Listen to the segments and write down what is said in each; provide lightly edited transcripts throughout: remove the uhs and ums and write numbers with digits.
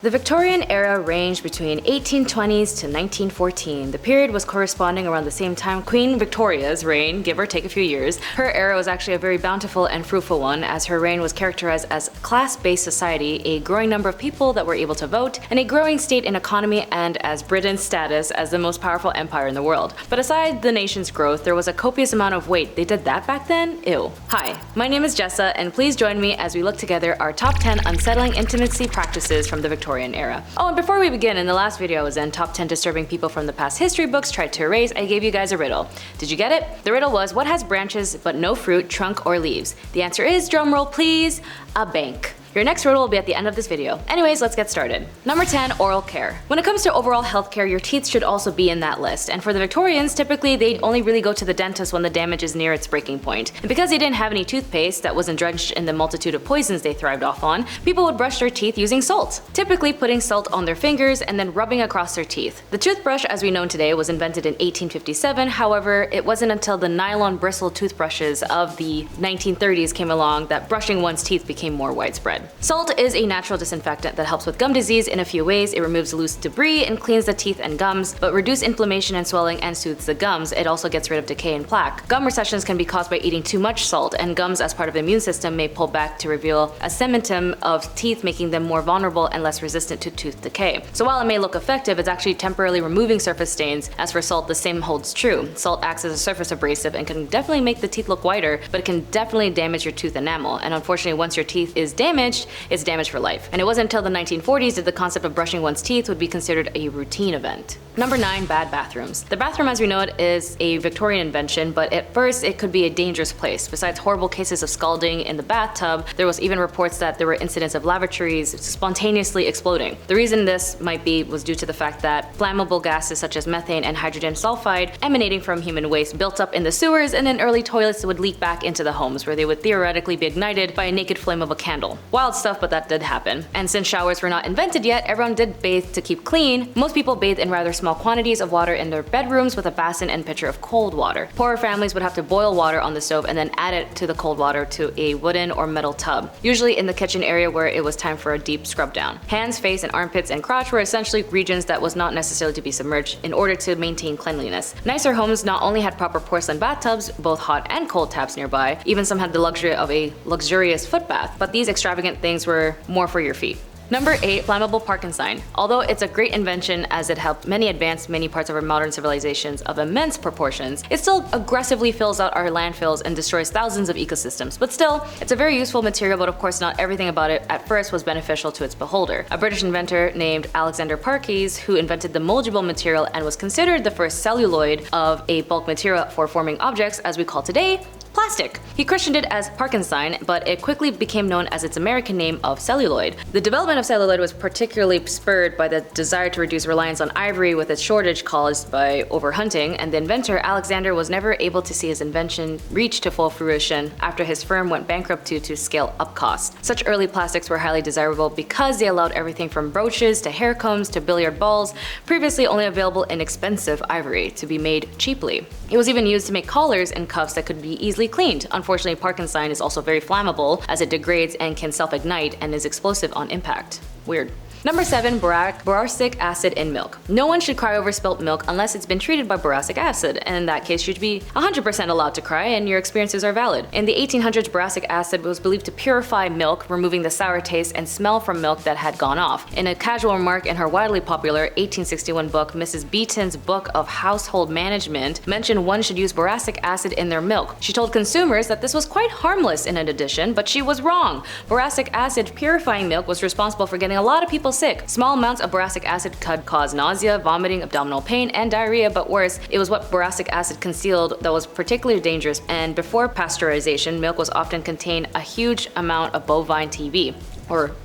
The Victorian era ranged between 1820s to 1914. The period was corresponding around the same time Queen Victoria's reign, give or take a few years. Her era was actually a very bountiful and fruitful one, as her reign was characterized as class-based society, a growing number of people that were able to vote, and a growing state and economy, and as Britain's status as the most powerful empire in the world. But aside the nation's growth, there was a copious amount of wait, they did that back then? Ew. Hi, my name is Jessa, and please join me as we look together our top 10 unsettling intimacy practices from the Victorian era. Oh, and before we begin, in the last video I was in top 10 disturbing people from the past history books tried to erase, I gave you guys a riddle. Did you get it? The riddle was, what has branches but no fruit, trunk, or leaves? The answer is, drumroll please, a bank. Your next riddle will be at the end of this video. Anyways, let's get started. Number 10, oral care. When it comes to overall healthcare, your teeth should also be in that list. And for the Victorians, typically they only really go to the dentist when the damage is near its breaking point. And because they didn't have any toothpaste that wasn't drenched in the multitude of poisons they thrived off on, people would brush their teeth using salt, typically putting salt on their fingers and then rubbing across their teeth. The toothbrush as we know today was invented in 1857, however, it wasn't until the nylon bristle toothbrushes of the 1930s came along that brushing one's teeth became more widespread. Salt is a natural disinfectant that helps with gum disease in a few ways. It removes loose debris and cleans the teeth and gums, but reduces inflammation and swelling and soothes the gums. It also gets rid of decay and plaque. Gum recessions can be caused by eating too much salt, and gums as part of the immune system may pull back to reveal a cementum of teeth, making them more vulnerable and less resistant to tooth decay. So while it may look effective, it's actually temporarily removing surface stains. As for salt, the same holds true. Salt acts as a surface abrasive and can definitely make the teeth look whiter, but it can definitely damage your tooth enamel. And unfortunately, once your teeth is damaged, it's damaged for life. And it wasn't until the 1940s that the concept of brushing one's teeth would be considered a routine event. Number 9, bad bathrooms. The bathroom as we know it is a Victorian invention, but at first it could be a dangerous place. Besides horrible cases of scalding in the bathtub, there was even reports that there were incidents of lavatories spontaneously exploding. The reason this might be was due to the fact that flammable gases such as methane and hydrogen sulfide emanating from human waste built up in the sewers, and then early toilets would leak back into the homes where they would theoretically be ignited by a naked flame of a candle. Wild stuff, but that did happen. And since showers were not invented yet, everyone did bathe to keep clean. Most people bathed in rather small quantities of water in their bedrooms with a basin and pitcher of cold water. Poorer families would have to boil water on the stove and then add it to the cold water to a wooden or metal tub, usually in the kitchen area where it was time for a deep scrub down. Hands, face, and armpits and crotch were essentially regions that was not necessarily to be submerged in order to maintain cleanliness. Nicer homes not only had proper porcelain bathtubs, both hot and cold taps nearby, even some had the luxury of a luxurious foot bath, but these extravagant things were more for your feet. Number 8, Flammable Parkesine. Although it's a great invention as it helped many advance many parts of our modern civilizations of immense proportions, it still aggressively fills out our landfills and destroys thousands of ecosystems. But still, it's a very useful material, but of course not everything about it at first was beneficial to its beholder. A British inventor named Alexander Parkes, who invented the moldable material and was considered the first celluloid of a bulk material for forming objects as we call today, plastic. He christened it as Parkesine, but it quickly became known as its American name of celluloid. The development of celluloid was particularly spurred by the desire to reduce reliance on ivory with its shortage caused by overhunting, and the inventor Alexander was never able to see his invention reach to full fruition after his firm went bankrupt due to scale up costs. Such early plastics were highly desirable because they allowed everything from brooches to hair combs to billiard balls, previously only available in expensive ivory, to be made cheaply. It was even used to make collars and cuffs that could be easily cleaned. Unfortunately, Parkesine is also very flammable as it degrades and can self-ignite and is explosive on impact. Weird. Number 7, boracic acid in milk. No one should cry over spilt milk unless it's been treated by boracic acid, and in that case you should be 100% allowed to cry and your experiences are valid. In the 1800s, boracic acid was believed to purify milk, removing the sour taste and smell from milk that had gone off. In a casual remark in her widely popular 1861 book, Mrs. Beeton's Book of Household Management mentioned one should use boracic acid in their milk. She told consumers that this was quite harmless in an addition, but she was wrong. Boracic acid purifying milk was responsible for getting a lot of people sick. Small amounts of boracic acid could cause nausea, vomiting, abdominal pain, and diarrhea, but worse, it was what boracic acid concealed that was particularly dangerous, and before pasteurization, milk was often contained a huge amount of bovine TB, or,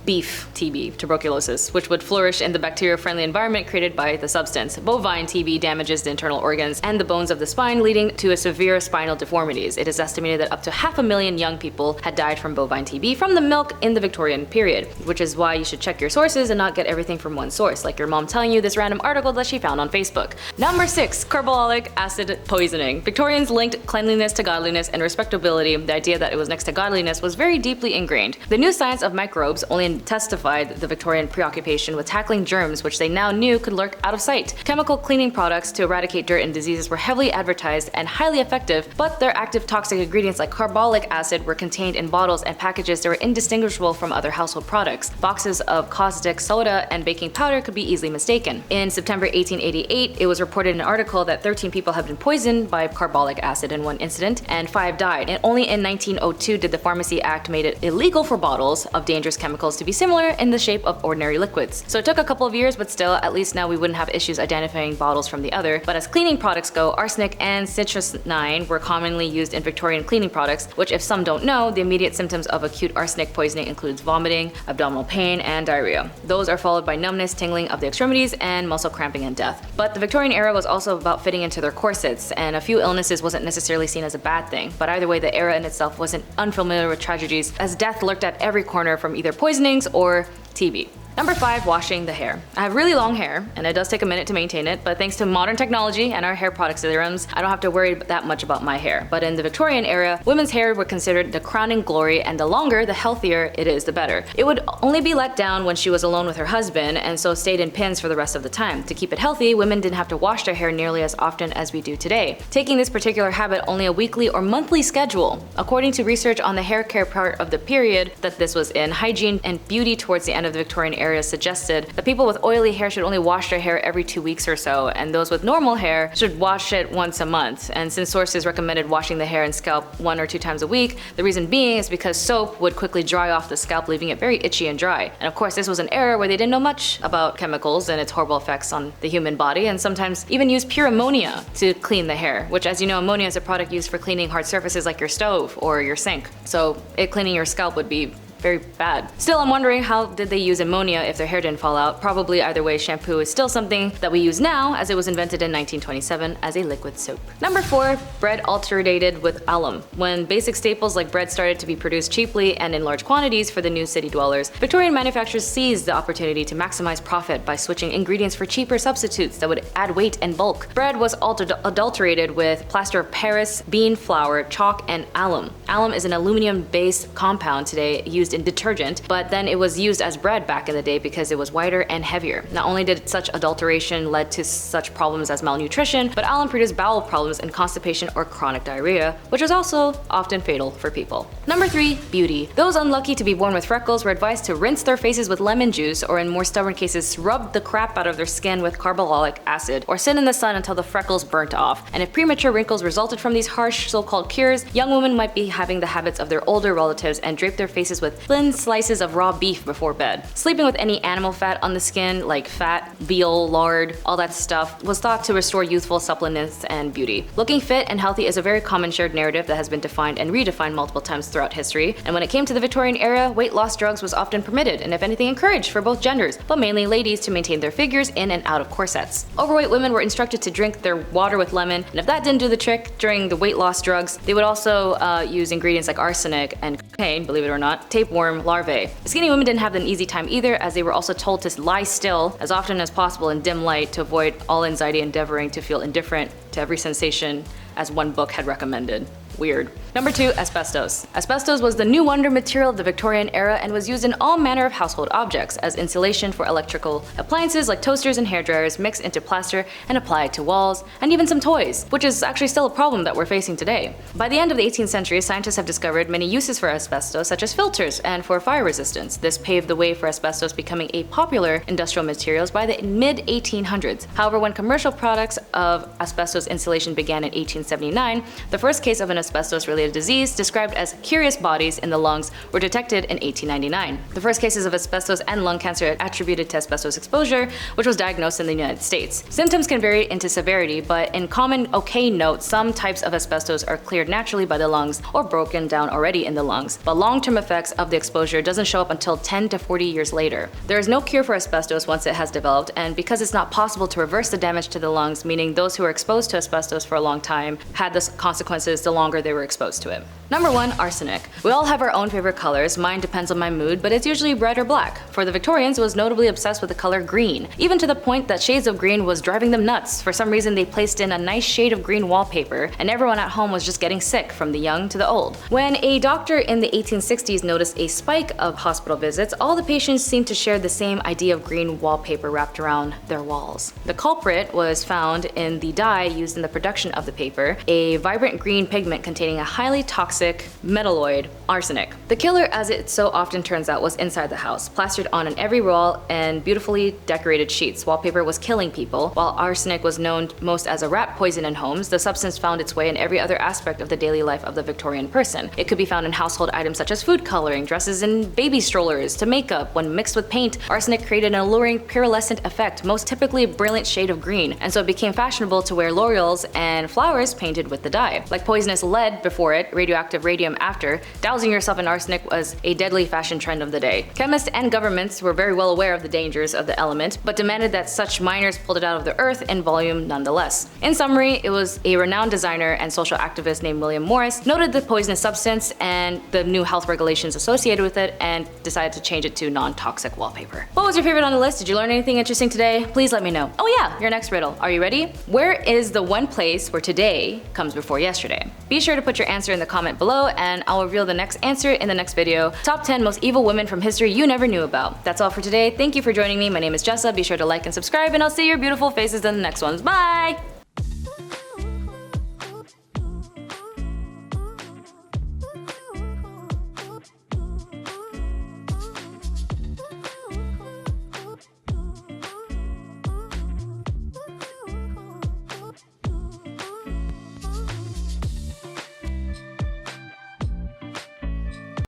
beef TB, tuberculosis, which would flourish in the bacteria-friendly environment created by the substance. Bovine TB damages the internal organs and the bones of the spine, leading to severe spinal deformities. It is estimated that up to 500,000 young people had died from bovine TB from the milk in the Victorian period, which is why you should check your sources and not get everything from one source, like your mom telling you this random article that she found on Facebook. Number 6, carbolic acid poisoning. Victorians linked cleanliness to godliness and respectability. The idea that it was next to godliness was very deeply ingrained. The new science of microbes, only even testified the Victorian preoccupation with tackling germs which they now knew could lurk out of sight. Chemical cleaning products to eradicate dirt and diseases were heavily advertised and highly effective, but their active toxic ingredients like carbolic acid were contained in bottles and packages that were indistinguishable from other household products. Boxes of caustic soda and baking powder could be easily mistaken. In September 1888, it was reported in an article that 13 people had been poisoned by carbolic acid in one incident, and 5 died. And only in 1902 did the Pharmacy Act made it illegal for bottles of dangerous chemicals to be similar in the shape of ordinary liquids. So it took a couple of years, but still, at least now we wouldn't have issues identifying bottles from the other. But as cleaning products go, arsenic and strychnine were commonly used in Victorian cleaning products, which, if some don't know, the immediate symptoms of acute arsenic poisoning includes vomiting, abdominal pain, and diarrhea. Those are followed by numbness, tingling of the extremities, and muscle cramping and death. But the Victorian era was also about fitting into their corsets, and a few illnesses wasn't necessarily seen as a bad thing. But either way, the era in itself wasn't unfamiliar with tragedies, as death lurked at every corner from either poisonings or TB. Number 5, washing the hair. I have really long hair, and it does take a minute to maintain it, but thanks to modern technology and our hair product serums, I don't have to worry that much about my hair. But in the Victorian era, women's hair were considered the crowning glory, and the longer, the healthier it is, the better. It would only be let down when she was alone with her husband, and so stayed in pins for the rest of the time. To keep it healthy, women didn't have to wash their hair nearly as often as we do today, taking this particular habit only a weekly or monthly schedule. According to research on the hair care part of the period that this was in, hygiene and beauty towards the end of the Victorian era suggested that people with oily hair should only wash their hair every 2 weeks or so, and those with normal hair should wash it once a month. And since sources recommended washing the hair and scalp 1 or 2 times a week, the reason being is because soap would quickly dry off the scalp, leaving it very itchy and dry. And of course, this was an era where they didn't know much about chemicals and its horrible effects on the human body, and sometimes even used pure ammonia to clean the hair, which, as you know, ammonia is a product used for cleaning hard surfaces like your stove or your sink. So cleaning your scalp would be very bad. Still, I'm wondering, how did they use ammonia if their hair didn't fall out? Probably either way, shampoo is still something that we use now, as it was invented in 1927 as a liquid soap. Number 4, bread alternated with alum. When basic staples like bread started to be produced cheaply and in large quantities for the new city dwellers, Victorian manufacturers seized the opportunity to maximize profit by switching ingredients for cheaper substitutes that would add weight and bulk. Bread was adulterated with plaster of Paris, bean flour, chalk, and alum. Alum is an aluminum-based compound today used in detergent, but then it was used as bread back in the day because it was whiter and heavier. Not only did such adulteration lead to such problems as malnutrition, but alum produced bowel problems and constipation or chronic diarrhea, which is also often fatal for people. Number 3, beauty. Those unlucky to be born with freckles were advised to rinse their faces with lemon juice, or in more stubborn cases, rub the crap out of their skin with carbolic acid, or sit in the sun until the freckles burnt off. And if premature wrinkles resulted from these harsh so-called cures, young women might be having the habits of their older relatives and drape their faces with thin slices of raw beef before bed. Sleeping with any animal fat on the skin, like fat, veal, lard, all that stuff, was thought to restore youthful suppleness and beauty. Looking fit and healthy is a very common shared narrative that has been defined and redefined multiple times throughout history, and when it came to the Victorian era, weight loss drugs was often permitted, and if anything encouraged for both genders, but mainly ladies, to maintain their figures in and out of corsets. Overweight women were instructed to drink their water with lemon, and if that didn't do the trick during the weight loss drugs, they would also use ingredients like arsenic and cocaine, believe it or not, tapeworm larvae. Skinny women didn't have an easy time either, as they were also told to lie still as often as possible in dim light to avoid all anxiety, endeavoring to feel indifferent to every sensation, as one book had recommended. Weird. Number 2, asbestos. Asbestos was the new wonder material of the Victorian era and was used in all manner of household objects as insulation for electrical appliances like toasters and hairdryers, mixed into plaster and applied to walls, and even some toys, which is actually still a problem that we're facing today. By the end of the 18th century, scientists have discovered many uses for asbestos, such as filters and for fire resistance. This paved the way for asbestos becoming a popular industrial materials by the mid-1800s. However, when commercial products of asbestos insulation began in 1879, the first case of an asbestos-related disease, described as curious bodies in the lungs, were detected in 1899. The first cases of asbestos and lung cancer attributed to asbestos exposure, which was diagnosed in the United States. Symptoms can vary into severity, but in common okay note, some types of asbestos are cleared naturally by the lungs or broken down already in the lungs, but long-term effects of the exposure doesn't show up until 10 to 40 years later. There is no cure for asbestos once it has developed, and because it's not possible to reverse the damage to the lungs, meaning those who are exposed to asbestos for a long time had the consequences the longer longer they were exposed to it. Number 1. Arsenic. We all have our own favorite colors. Mine depends on my mood, but it's usually red or black. For the Victorians, it was notably obsessed with the color green, even to the point that shades of green was driving them nuts. For some reason, they placed in a nice shade of green wallpaper, and everyone at home was just getting sick, from the young to the old. When a doctor in the 1860s noticed a spike of hospital visits, all the patients seemed to share the same idea of green wallpaper wrapped around their walls. The culprit was found in the dye used in the production of the paper, a vibrant green pigment containing a highly toxic metalloid, arsenic. The killer, as it so often turns out, was inside the house, plastered on every wall and beautifully decorated sheets. Wallpaper was killing people, while arsenic was known most as a rat poison in homes. The substance found its way in every other aspect of the daily life of the Victorian person. It could be found in household items such as food coloring, dresses and baby strollers, to makeup. When mixed with paint, arsenic created an alluring pearlescent effect, most typically a brilliant shade of green, and so it became fashionable to wear laurels and flowers painted with the dye. Like poisonous lead before it, radioactive radium after, dousing yourself in arsenic was a deadly fashion trend of the day. Chemists and governments were very well aware of the dangers of the element, but demanded that such miners pulled it out of the earth in volume nonetheless. In summary, it was a renowned designer and social activist named William Morris noted the poisonous substance and the new health regulations associated with it and decided to change it to non-toxic wallpaper. What was your favorite on the list? Did you learn anything interesting today? Please let me know. Oh yeah, your next riddle. Are you ready? Where is the one place where today comes before yesterday? Be sure to put your answer in the comment below and I'll reveal the next answer in the next video. Top 10 most evil women from history you never knew about. That's all for today. Thank you for joining me. My name is Jessa. Be sure to like and subscribe and I'll see your beautiful faces in the next ones. Bye!